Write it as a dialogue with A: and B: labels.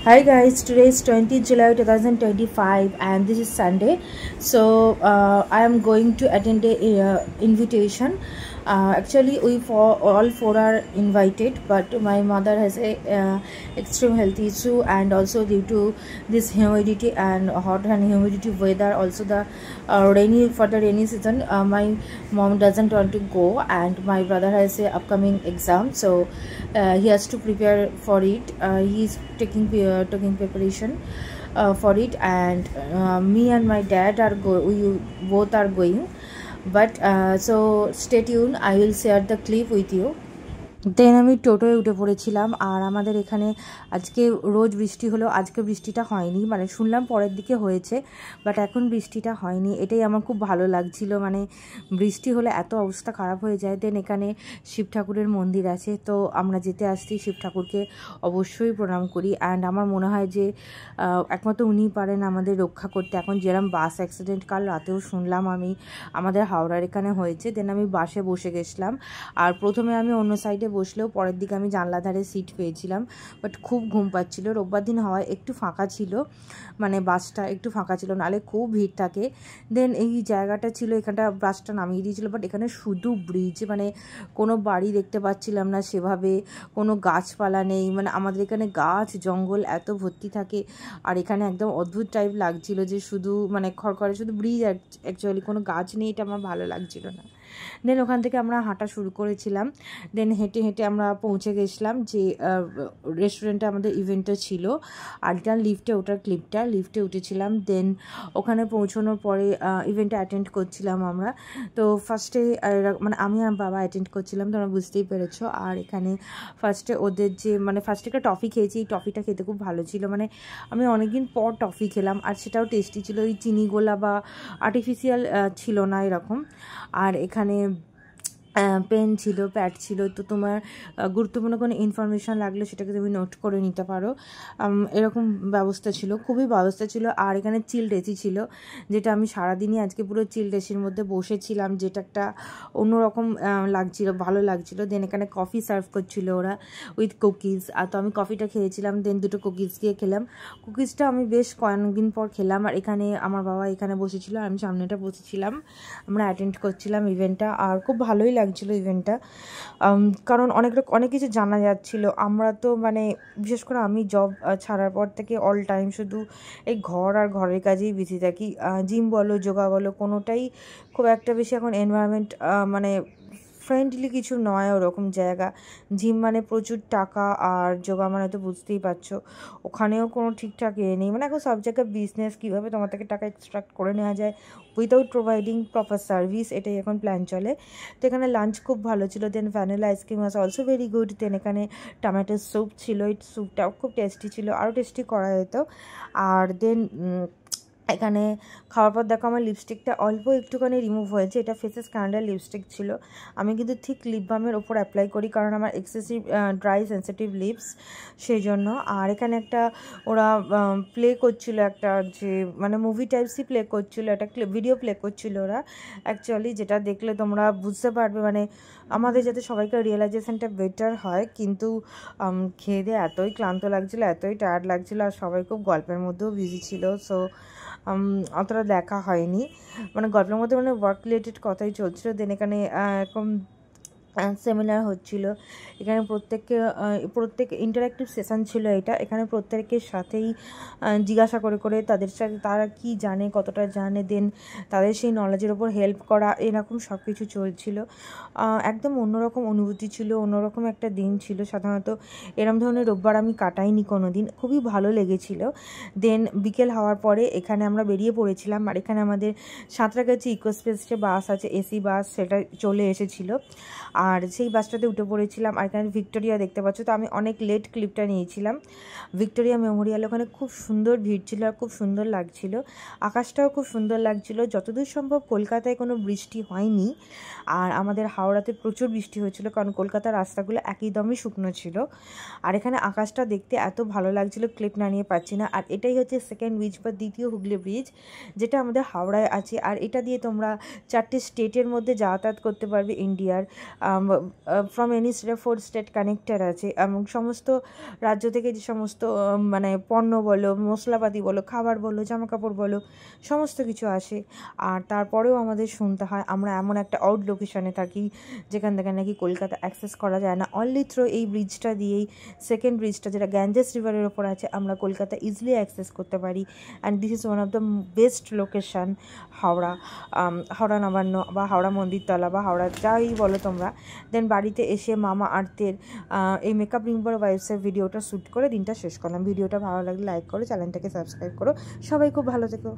A: Hi guys, today is 20th July 2025 and this is Sunday. So I am going to attend a invitation. Actually we all four are invited, but my mother has a extreme health issue, and also due to this humidity and hot and humidity weather, also the rainy season, my mom doesn't want to go, and my brother has a upcoming exam, so he has to prepare for it. He's taking preparation for it, and me and my dad are we both are going, but so stay tuned. I will share the clip with you. দেন আমি টোটোয় উঠে পড়েছিলাম, আর আমাদের এখানে আজকে রোজ বৃষ্টি হলো, আজকে বৃষ্টিটা হয়নি, মানে শুনলাম পরের দিকে হয়েছে, বাট এখন বৃষ্টিটা হয়নি, এটাই আমার খুব ভালো লাগছিল। মানে বৃষ্টি হলে এত অবস্থা খারাপ হয়ে যায়। দেন এখানে শিব ঠাকুরের মন্দির আছে, তো আমরা যেতে আসছি শিব ঠাকুরকে অবশ্যই প্রণাম করি, অ্যান্ড আমার মনে হয় যে একমাত্র উনিই পারেন আমাদের রক্ষা করতে। এখন যেরকম বাস অ্যাক্সিডেন্ট কাল রাতেও শুনলাম আমি আমাদের হাওড়ার এখানে হয়েছে, দেন আমি বাসে বসে গেছিলাম, আর প্রথমে আমি অন্য সাইডে বসলেও পরের দিকে আমি জানলা ধারে সিট পেয়েছিলাম, বাট খুব ঘুম পাচ্ছিল। রোববার দিন হওয়ায় একটু ফাঁকা ছিল, মানে বাসটা একটু ফাঁকা ছিল, নাহলে খুব ভিড় থাকে। দেন এই জায়গাটা ছিল, এখানটা বাসটা নামিয়ে দিয়েছিল, বাট এখানে শুধু ব্রিজ, মানে কোনো বাড়ি দেখতে পাচ্ছিলাম না সেভাবে, কোনো গাছপালা নেই, মানে আমাদের এখানে গাছ জঙ্গল এত ভর্তি থাকে, আর এখানে একদম অদ্ভুত টাইপ লাগছিল যে শুধু মানে খড়খড়ে শুধু ব্রিজ, অ্যাকচুয়ালি কোনো গাছ নেই, এটা আমার ভালো লাগছিল না। দেন ওখান থেকে আমরা হাঁটা শুরু করেছিলাম, দেন হেঁটে হেঁটে আমরা পৌঁছে গেছিলাম যে রেস্টুরেন্টে আমাদের ইভেন্টটা ছিল, আর এটা লিফটে ওঠার ক্লিপটা, লিফটে উঠেছিলাম। দেন ওখানে পৌঁছানোর পরে ইভেন্টটা অ্যাটেন্ড করছিলাম আমরা। তো ফার্স্টে মানে আমি আর বাবা অ্যাটেন্ড করছিলাম, তোমরা বুঝতেই পেরেছো। আর এখানে ফার্স্টে ওদের যে মানে ফার্স্টে একটা টফি খেয়েছি, এই টফিটা খেতে খুব ভালো ছিল, মানে আমি অনেকদিন পর টফি খেলাম, আর সেটাও টেস্টি ছিল, ওই চিনি গোলা বা আর্টিফিশিয়াল ছিল না এরকম। আর এখানে পেন ছিল, প্যাড ছিল, তো তোমার গুরুত্বপূর্ণ কোনো ইনফরমেশান লাগলে সেটাকে তুমি নোট করে নিতে পারো, এরকম ব্যবস্থা ছিল, খুবই ব্যবস্থা ছিল। আর এখানে চিলড এসি ছিল, যেটা আমি সারাদিনই আজকে পুরো চিলড এসির মধ্যে বসেছিলাম, যেটা একটা অন্যরকম লাগছিল, ভালো লাগছিল। দেন এখানে কফি সার্ভ করছিল ওরা উইথ কুকিজ, আর তো আমি কফিটা খেয়েছিলাম, দেন দুটো কুকিজ গিয়ে খেলাম। কুকিজটা আমি বেশ কয়েকদিন পর খেলাম, আর এখানে আমার বাবা এখানে বসেছিল, আমি সামনেটা বসেছিলাম, আমরা অ্যাটেন্ড করছিলাম ইভেন্টটা, আর খুব ভালোই লাগছিল ইভেন্টটা, কারণ অনেক কিছু জানা যাচ্ছিল। আমরা তো মানে বিশেষ করে আমি জব ছাড়ার পর থেকে অল টাইম শুধু এই ঘর আর ঘরের কাজেই বিজি থাকি, জিম বলো যোগা বলো কোনোটাই খুব একটা বেশি এখন এনভায়রনমেন্ট মানে ফ্রেন্ডলি কিছু নয় ওরকম জায়গা। জিম মানে প্রচুর টাকা, আর যোগা মানে তো বুঝতেই পারছো ওখানেও কোনো ঠিকঠাক নেই, মানে এখন সব জায়গায় বিজনেস, কীভাবে তোমার থেকে টাকা এক্সট্রাক্ট করে নেওয়া যায় উইদাউট প্রোভাইডিং প্রপার সার্ভিস, এটাই এখন প্ল্যান চলে। তো এখানে লাঞ্চ খুব ভালো ছিল, then vanilla ice cream was also very good, then এখানে টমেটো স্যুপ ছিল, এই স্যুপটাও খুব টেস্টি ছিল, আরও টেস্টি করা যেত। আর দেন এখানে খাওয়ার পর দেখো আমার লিপস্টিকটা অল্প একটুখানি রিমুভ হয়েছে, এটা ফেসেস কানাডার লিপস্টিক ছিল। আমি কিন্তু ঠিক লিপ বামের ওপর অ্যাপ্লাই করি, কারণ আমার এক্সেসিভ ড্রাই সেন্সিটিভ লিপস, সেই জন্য। আর এখানে একটা ওরা প্লে করছিল, একটা যে মানে মুভি টাইপসই প্লে করছিল, একটা ভিডিও প্লে করছিল ওরা অ্যাকচুয়ালি, যেটা দেখলে তোমরা বুঝতে পারবে, মানে আমাদের যাতে সবাইকার রিয়েলাইজেশনটা বেটার হয়। কিন্তু খেয়ে দিয়ে এতই ক্লান্ত লাগছিলো, এতই টায়ার্ড লাগছিলো, আর সবাই খুব গল্পের মধ্যেও বিজি ছিল, সো অতটা দেখা হয়নি, মানে গল্পের মধ্যে মানে ওয়ার্ক রিলেটেড কথাই চলছিল। দেন এখানে এরকম সেমিনার হচ্ছিল, এখানে প্রত্যেক ইন্টারঅ্যাক্টিভ সেশন ছিল এটা, এখানে প্রত্যেকের সাথেই জিজ্ঞাসা করে করে তাদের সাথে তারা কি জানে, কতটা জানে, দেন তাদের সেই নলেজের ওপর হেল্প করা, এরকম সব কিছু চলছিল। একদম অন্যরকম অনুভূতি ছিল, অন্যরকম একটা দিন ছিল, সাধারণত এরম ধরনের রোববার আমি কাটাইনি কোনো দিন, খুবই ভালো লেগেছিল। দেন বিকেল হওয়ার পরে এখানে আমরা বেরিয়ে পড়েছিলাম, আর এখানে আমাদের সাঁতরাগাছি ইকোস্পেস যে বাস আছে, এসি বাস, সেটা চলে এসেছিলো, আর সেই বাসটাতে উঠে পড়েছিলাম। আর এখানে ভিক্টোরিয়া দেখতে পাচ্ছ, তো আমি অনেক লেট ক্লিপটা নিয়েছিলাম। ভিক্টোরিয়া মেমোরিয়াল ওখানে খুব সুন্দর ভিড় ছিল, আর খুব সুন্দর লাগছিল, আকাশটাও খুব সুন্দর লাগছিল। যতদূর সম্ভব কলকাতায় কোনো বৃষ্টি হয়নি, আর আমাদের হাওড়াতে প্রচুর বৃষ্টি হয়েছিল, কারণ কলকাতার রাস্তাগুলো একদমই শুকনো ছিল। আর এখানে আকাশটা দেখতে এত ভালো লাগছিল, ক্লিপ না নিয়ে পাচ্ছি না। আর এটাই হচ্ছে সেকেন্ড ব্রিজ বা দ্বিতীয় হুগলি ব্রিজ, যেটা আমাদের হাওড়ায় আছে, আর এটা দিয়ে তোমরা 4টে স্টেটের মধ্যে যাতায়াত করতে পারবে ইন্ডিয়ার, from any state 4 state connected আছে এবং সমস্ত রাজ্য থেকে যে সমস্ত মানে পণ্য বলো, মশলাপাতি বলো, খাবার বলো, জামাকাপড় বলো, সমস্ত কিছু আসে। আর তারপরেও আমাদের শুনতে হয় আমরা এমন একটা আউট লোকেশনে থাকি যেখান থেকে নাকি কলকাতা অ্যাক্সেস করা যায় না। অনলি থ্রো এই ব্রিজটা দিয়েই, সেকেন্ড ব্রিজটা যেটা গ্যাঞ্জেস রিভারের ওপর আছে, আমরা কলকাতা ইজিলি অ্যাক্সেস করতে পারি। And this is one of the best location Howrah, Howrah Nabanna বা হাওড়া মন্দিরতলা বা হাওড়া যাই বলো তোমরা। দেন বাড়িতে এসে মামা আর্থের এই মেকআপ রিমুভার ওয়াইপসের ভিডিওটা শ্যুট করে দিনটা শেষ করলাম। ভিডিওটা ভালো লাগলে লাইক করো, চ্যানেলটাকে সাবস্ক্রাইব করো। সবাই খুব ভালো থেকো।